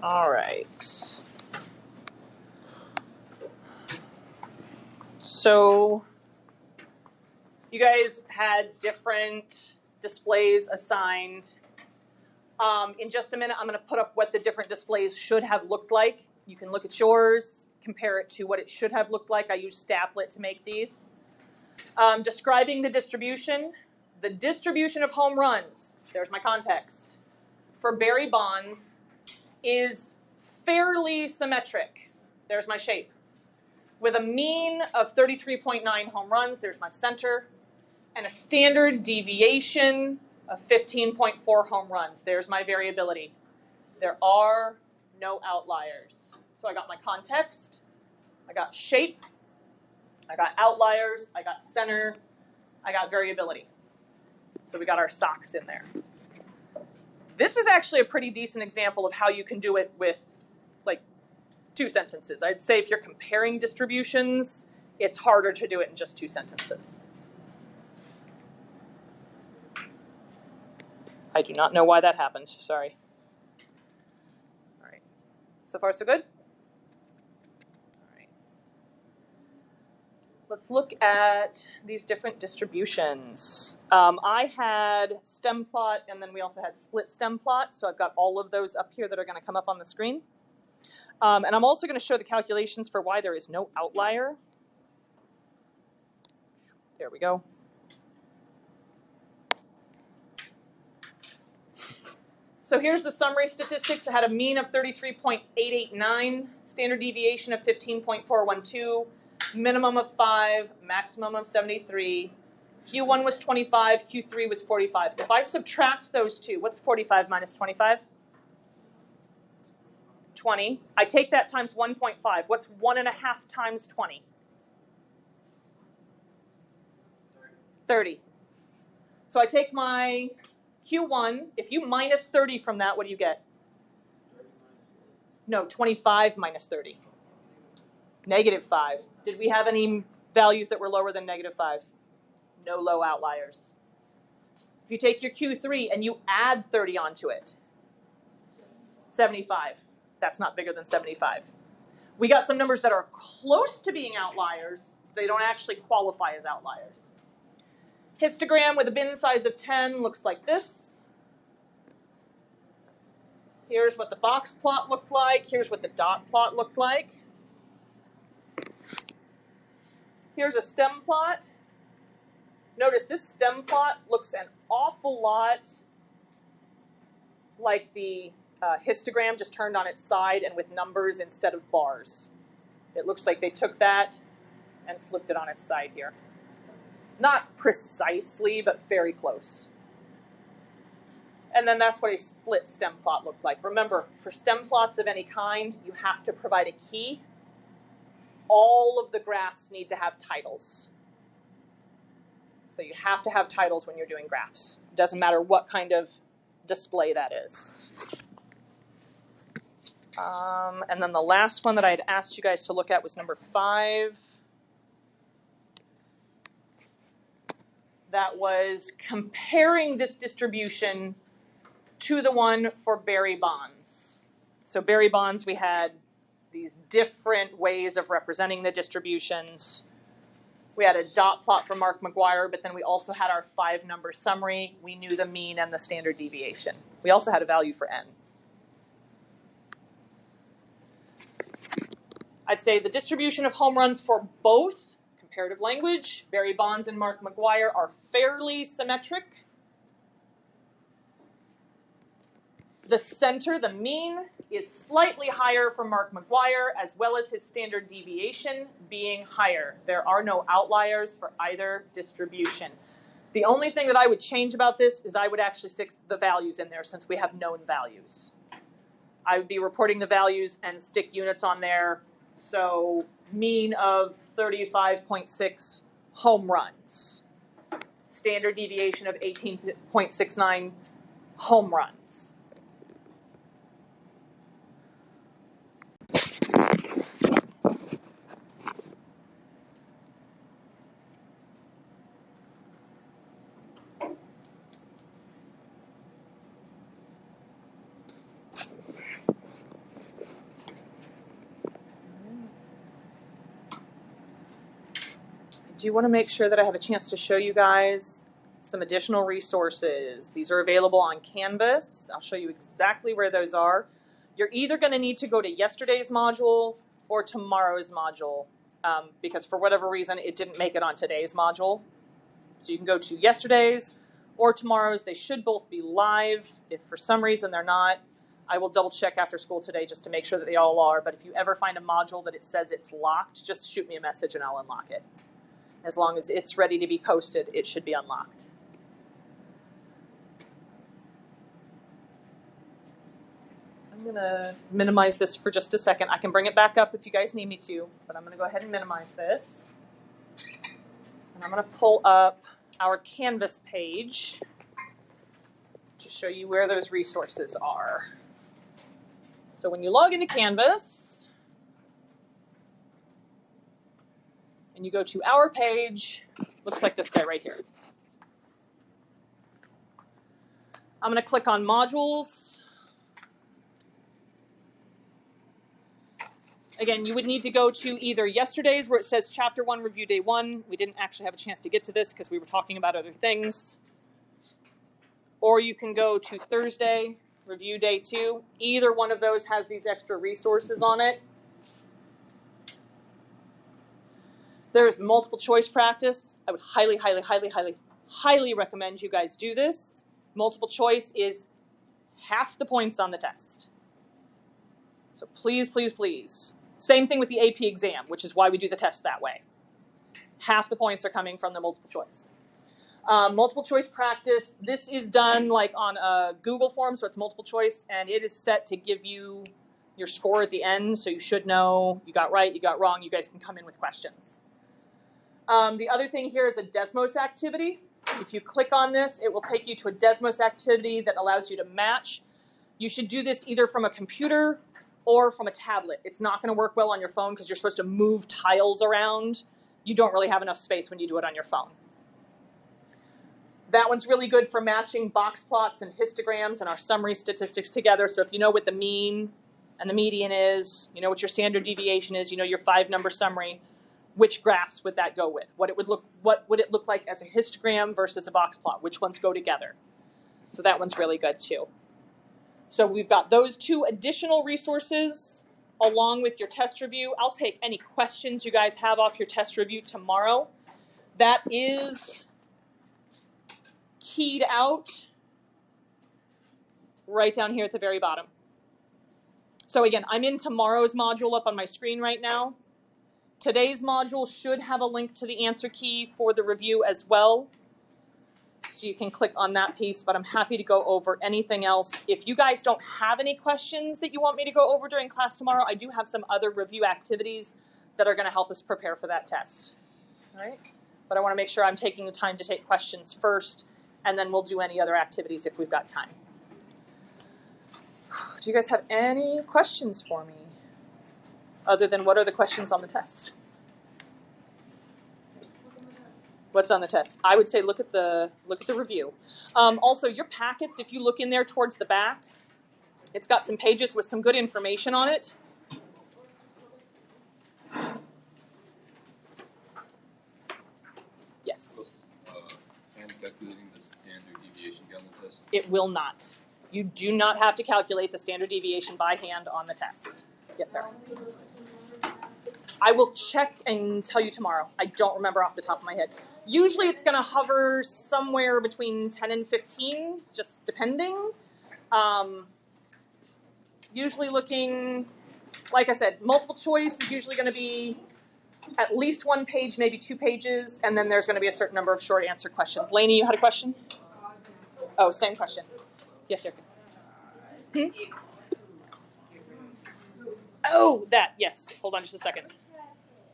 All right. So you guys had different displays assigned. In just a minute, I'm going to put up what the different displays should have looked like. You can look at yours, compare it to what it should have looked like. I use Staplet to make these. Describing the distribution of home runs, there's my context, for Barry Bonds is fairly symmetric. There's my shape. With a mean of 33.9 home runs, there's my center, and a standard deviation of 15.4 home runs. There's my variability. There are no outliers. So I got my context, I got shape, I got outliers, I got center, I got variability. So we got our socks in there. This is actually a pretty decent example of how you can do it with like 2 sentences. I'd say if you're comparing distributions, it's harder to do it in just 2 sentences. I do not know why that happened, sorry. All right, so far so good? All right. Let's look at these different distributions. I had stem plot, and then we also had split stem plot, so I've got all of those up here that are going to come up on the screen. And I'm also going to show the calculations for why there is no outlier. There we go. So here's the summary statistics. I had a mean of 33.889, standard deviation of 15.412, minimum of 5, maximum of 73. Q1 was 25, Q3 was 45. If I subtract those two, what's 45 minus 25? 20. I take that times 1.5. What's 1.5 times 20? 30. So I take my Q1. If you minus 30 from that, what do you get? No, 25 minus 30. Negative 5. Did we have any values that were lower than negative 5? No low outliers. If you take your Q3 and you add 30 onto it, 75. That's not bigger than 75. We got some numbers that are close to being outliers. They don't actually qualify as outliers. Histogram with a bin size of 10 looks like this. Here's what the box plot looked like. Here's what the dot plot looked like. Here's a stem plot. Notice this stem plot looks an awful lot like the histogram, just turned on its side and with numbers instead of bars. It looks like they took that and flipped it on its side here. Not precisely, but very close. And then that's what a split stem plot looked like. Remember, for stem plots of any kind, you have to provide a key. All of the graphs need to have titles. So you have to have titles when you're doing graphs. It doesn't matter what kind of display that is. And then the last one that I had asked you guys to look at was number 5. That was comparing this distribution to the one for Barry Bonds. So Barry Bonds, we had these different ways of representing the distributions. We had a dot plot for Mark McGuire, but then we also had our 5-number summary. We knew the mean and the standard deviation. We also had a value for n. I'd say the distribution of home runs for both comparative language, Barry Bonds and Mark McGuire, are fairly symmetric. The center, the mean, is slightly higher for Mark McGuire, as well as his standard deviation being higher. There are no outliers for either distribution. The only thing that I would change about this is I would actually stick the values in there since we have known values. I would be reporting the values and stick units on there. So mean of 35.6 home runs. Standard deviation of 18.69 home runs. do want to make sure that I have a chance to show you guys some additional resources. These are available on Canvas. I'll show you exactly where those are. You're either going to need to go to yesterday's module or tomorrow's module, because for whatever reason it didn't make it on today's module. So you can go to yesterday's or tomorrow's. They should both be live. If for some reason they're not, I will double check after school today just to make sure that they all are. But if you ever find a module that it says it's locked, just shoot me a message and I'll unlock it. As long as it's ready to be posted, it should be unlocked. I'm going to minimize this for just a second. I can bring it back up if you guys need me to, but I'm going to go ahead and minimize this. And I'm going to pull up our Canvas page to show you where those resources are. So when you log into Canvas and you go to our page, looks like this guy right here. I'm going to click on modules. Again, you would need to go to either yesterday's where it says Chapter 1, Review Day 1. We didn't actually have a chance to get to this because we were talking about other things. Or you can go to Thursday, Review Day 2. Either one of those has these extra resources on it. There's multiple choice practice. I would highly, highly, highly, highly, highly recommend you guys do this. Multiple choice is half the points on the test. So please, please, please. Same thing with the AP exam, which is why we do the test that way. Half the points are coming from the multiple choice. Multiple choice practice, this is done like on a Google form, so it's multiple choice, and it is set to give you your score at the end, so you should know you got right, you got wrong, you guys can come in with questions. The other thing here is a Desmos activity. If you click on this, it will take you to a Desmos activity that allows you to match. You should do this either from a computer or from a tablet. It's not going to work well on your phone because you're supposed to move tiles around. You don't really have enough space when you do it on your phone. That one's really good for matching box plots and histograms and our summary statistics together. So if you know what the mean and the median is, you know what your standard deviation is, you know your 5-number summary, which graphs would that go with? What would it look like as a histogram versus a box plot? Which ones go together? So that one's really good too. So we've got those 2 additional resources along with your test review. I'll take any questions you guys have off your test review tomorrow. That is keyed out right down here at the very bottom. So again, I'm in tomorrow's module up on my screen right now. Today's module should have a link to the answer key for the review as well. So you can click on that piece, but I'm happy to go over anything else. If you guys don't have any questions that you want me to go over during class tomorrow, I do have some other review activities that are going to help us prepare for that test. All right? But I want to make sure I'm taking the time to take questions first, and then we'll do any other activities if we've got time. Do you guys have any questions for me? Other than what are the questions on the test? What's on the test? I would say look at the review. Also, your packets, if you look in there towards the back, it's got some pages with some good information on it. Yes. And calculating the standard deviation on the test? It will not. You do not have to calculate the standard deviation by hand on the test. Yes, sir. I will check and tell you tomorrow. I don't remember off the top of my head. Usually it's going to hover somewhere between 10 and 15, just depending. Usually looking, like I said, multiple choice is usually going to be at least 1 page, maybe 2 pages, and then there's going to be a certain number of short answer questions. Lainey, you had a question? Oh, same question. Yes, sir. Oh, that, yes. Hold on just a second.